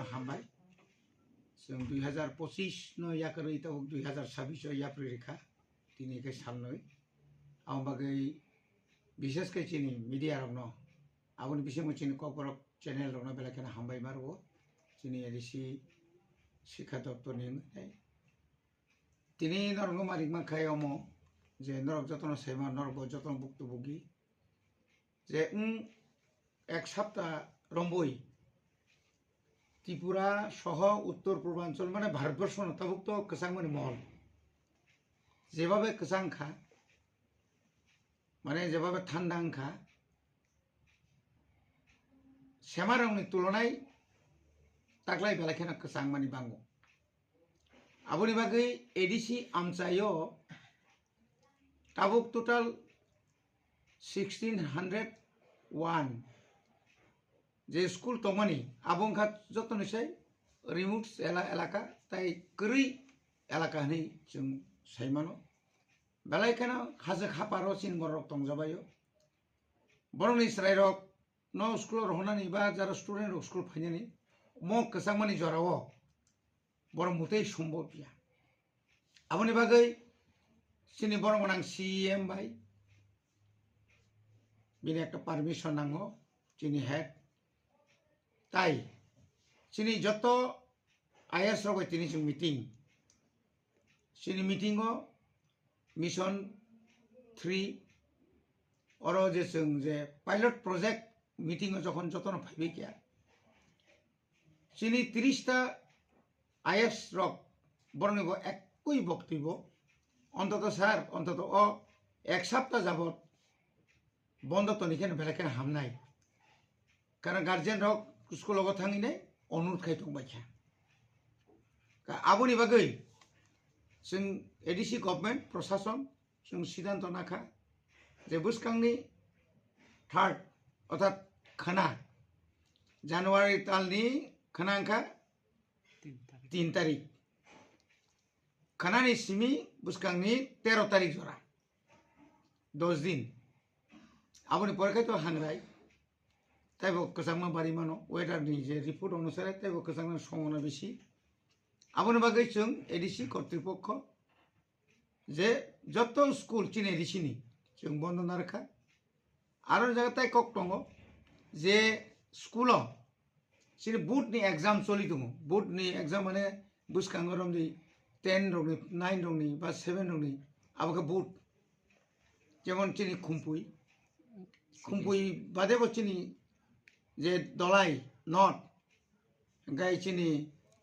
no hambai जों 2025 no yakari ta 2026 yapri rekha tini ke salnoi am bagai বিশেষ ke chini media rok no aboni bising chini koporok channel rok no belakena hambai marbo chini edisi শিক্ষা দপ্তর ni tini norgo marik mankhai omo je norok jotono sema norok jotono buktubugi je এক সপ্তাহ রম্বই ত্রিপুরা সহ উত্তর পূর্বাঞ্চল মানে ভারতবর্ষ নথিভুক্ত কসাংমানি মহল যেভাবে কসাংখা মানে যেভাবে ঠান্ডাংখা সেমারাংনি তুলনায় তাকলাই বেলাখেনা কসাংমানি বাঙ্গো আবনি বাগৈ এডিসি আমচাইও তাবুক টোটাল 1601 যে স্কুল তমানি আবংখা যতনসै রিমোট এলাকা তাই করি এলাকা হনি जों সাইমানো বেলাইখানা হাজে খাপারো চিন বরক তংজাবাयो বরংনি স্রাইরক ন স্কুল রহনানি বা যারা স্টুডেন্ট স্কুল ফাইনানি মক কসাংমানি জরাও বরং মুতেই সম্ভব বিয়া আবনি বাগৈ চিনি বরং আং সিএম ভাই বিনি একটা পারমিশন নাঙ্গো চিনি হেড তাই চিনি যত আইএস রকম তিনি মিটিং চিনি মিটিংও মিশন 3 অরো যে जों যে পাইলট প্রজেক্ট মিটিংও যখন যতন ফাইবে কিয়া চিনি 30টা আইএস রক বরনিব একই বক্তব্য অন্তত স্যার অন্তত এক সপ্তাহ যাবত বন্ধ তো নিখেন বেলাকেন হামনাই কারণ গার্জেন রক স্কুল থাঙিनाय অনুরোধ খাইथंबायखा आबनि बागै जों एडिसि गभर्नमेंट प्रशासन जों सिद्धांत नाखा जे बुसखांनि 3 अर्थात खाना जानुवारि तालनि खानांखा 3 तारिख खानानि सिमी बुसखांनि 13 तारिख जरा 10 दिन आबनि परीक्षा तो हांराय তাইবো কসাংমা বাড়ি মানো ওয়েদারনি যে রিপোর্ট অনুসারে তাইবো কসাংমা সম্ভাবনা বেশি আবনি বাগৈ जों এডিসি কর্তৃপক্ষ যে যত স্কুল চিনি এডিসিনি जों বন্ধ না রাখা আর জায়গা তাই কক দङ যে স্কুল চিনি বুটনি এক্সাম চলি দङ বুটনি এক্সাম মানে বুসखाङो रंनि 10 रंनि 9 रंनि বা 7 रंनि আবকে বুট যেমন চিনি খুমপুই বাদেবো চিনি যে দলাই নট গাই চিনি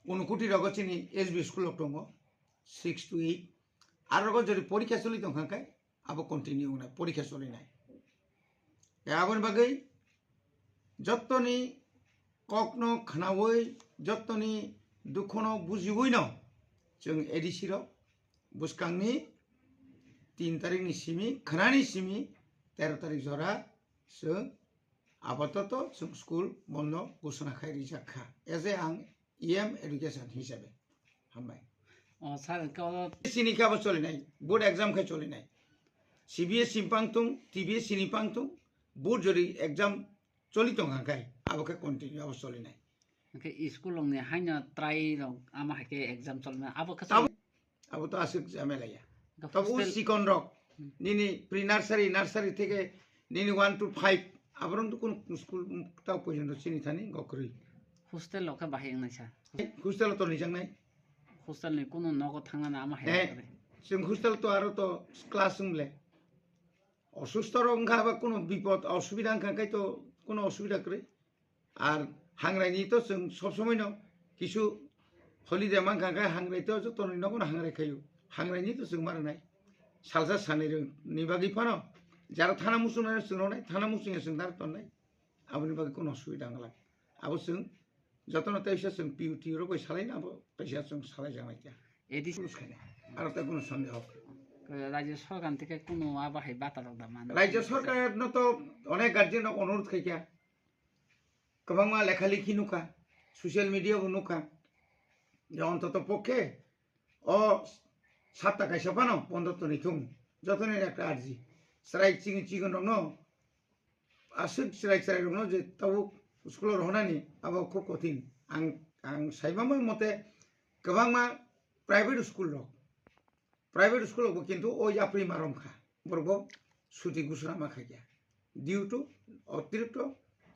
অনুকুটি রগ চিনি এসবি স্কুল দङ 6 to 8 আর রগ যদি পরীক্ষা চলি দংখায় আবো কন্টিনিউ না পরীক্ষা চলি নাই আবনি বাগৈ যতনি ককনো খানাওই যতনি দুখনো বুজিবই ন जों एडिसि रो बुसखांनि 3 तारिखनि सिमी खानानि सिमी 13 तारिख जरा जों आपातत जों स्कुल बन्द घोषणा खायरि जाखा एजे आं इएम एडुकेशन हिसाबै हामबाय सार सिनिकाबो चलिनाय बोर्ड एग्जाम खाय चलिनाय सीबीएस सिमपांगतुं टीबीएस सिनिपांगतुं बोर्ड जरि एग्जाम चलितं हाखाय आबोके कन्टिन्यू आबो चलिनाय के स्कुल लंने हाइना ट्राई रं आमा हाके एग्जाम चलना आबो तो आसुक जामेलाया तब उ सिकन रक निनी प्री नार्सारी থেকে निनी 1 to 5 आबरन तो कोन स्कुल ताव पयजन सिनि थानि गखरै हस्टेल लका बाहायनाय नायसा हस्टेल तो निजांनाय हस्टेल नि कोनो नगो थांगाना आमा हाय जों हस्टेल तो आरो तो क्लास जोंले असुस्थ रंखा बा कोनो विपद असुबिधा खाय तो कोनो असुबिधा करे আর हांग्रायनि तो जों सब समय न किछु हलिडे मांखाय हांग्राय तो जतन नगन हांग्राय खायो हांग्रायनि तो जों मारनाय सालसा सानै नि बागै फानो যারা থানা মুসুনাय जोंनाय थाना मुसुङे जों दार तननाय आबनि बागै कोनो असुबिदा गला आबो जों जतन तैसा जों पिउटी रो गय सालायना आबो तैसा जों सालाय जानाय क्या एडिसि आरो ता कोनो सन्देह राज्य सरकार থেকে কোনো আবাহাই বাতা দা মান राज्य सरकार न तो अनेक गार्जियन अनुरोध खायखा गोबां लेखालेखि नुखा ससियेल मिडिया नुखा অন্তত পক্ষে সাতটা কাইসা পানো 15 তো নিথুম যতনের একটা আরজি স্ট্রাইক চিকন রং আসুক স্ট্রাইক রং যে তাও স্কুল রহনানি আবার খুব কঠিন আং आं साइबामा मते गोबांमा प्राइवेट स्कुल किन्तु ओ याप्रि मारमखा बरबो सुति गुसुरा माखाया डिउ टू अतिरिक्त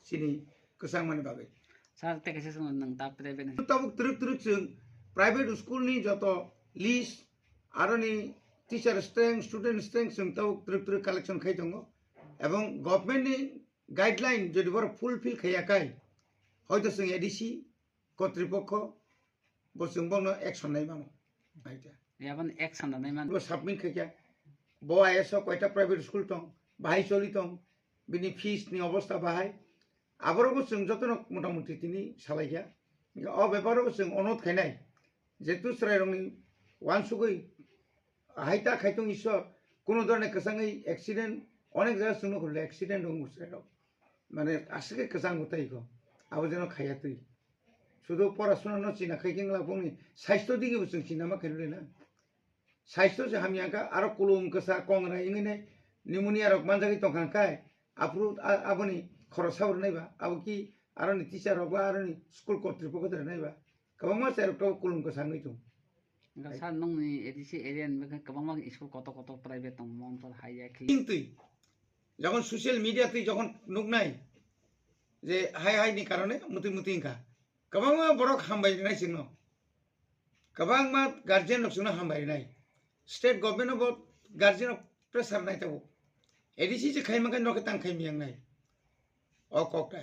सिनि गोसांमानि बागै Sar te kasi sunod ng top private na. tabuk truk जों प्राइवेट स्कुल नि जत लिस्ट आरो नि टीचर स्ट्रेंथ स्टूडेंट स्ट्रेंथ जों tabuk truk कालेक्शन खाइ दङ एवं गभर्नमेंट नि गाइडलाइन जदि बर फुलफिल खायाखै হয়তো जों एडीसी কর্তৃপক্ষ বসুং বনো एक्शन नाय मानो आइता Yaban X na naman. बो सबमिट खाया बो आईएस कयटा प्राइवेट स्कुल दं बाहाय चलि दं बिनि फीस नि अवस्था बाहाय आबरबो जों जतन मोटामुटी तिनि सालायया अ बेपारबो जों अनुरोध खायनाय जेतु स्रायरंनि वानसुगै हाइता खायतों इसर कोनो धरने कसाङै एक्सिडेंट अनेक जायगा सुनो हरले एक्सिडेंट दं स्रायराव माने आसिके कसां गताइखौ आबो जेन खायातै শুধু পড়াশোনা নচিনা খাইকেংলা बुंनि স্বাস্থ্য দিকে जों चिना मा खायलेना স্বাস্থ্য যে हामियागा आरो कुलुम कसा कंगरा इंगिने निमोनिया रक मानजागि तंखांखाय आप्रु आबनि खरसावर नायबा आबो कि आरो नि टीचर रक आरो नि स्कुल कर्तृपक्ष दर नायबा गोबां मा सेरक कुलुम कसा ngै दं Sar nung ni edisi area ni kabang mag school koto private tong montor haya ki. কিন্তু যখন সোশ্যাল মিডিয়াতে যখন নুকনাই যে হাই হাই नि কারণে মুতি মুতি ইনকা गोबां मा बरक हामबायनाय जोंनो गोबां मा गार्जियन जोंनो हामबायनाय स्टेट गभर्नमेंट अब गार्जियन प्रेसार नाय ताबो एडीसी जे खायमागा नके तां खायमियांनाय अ कक्टा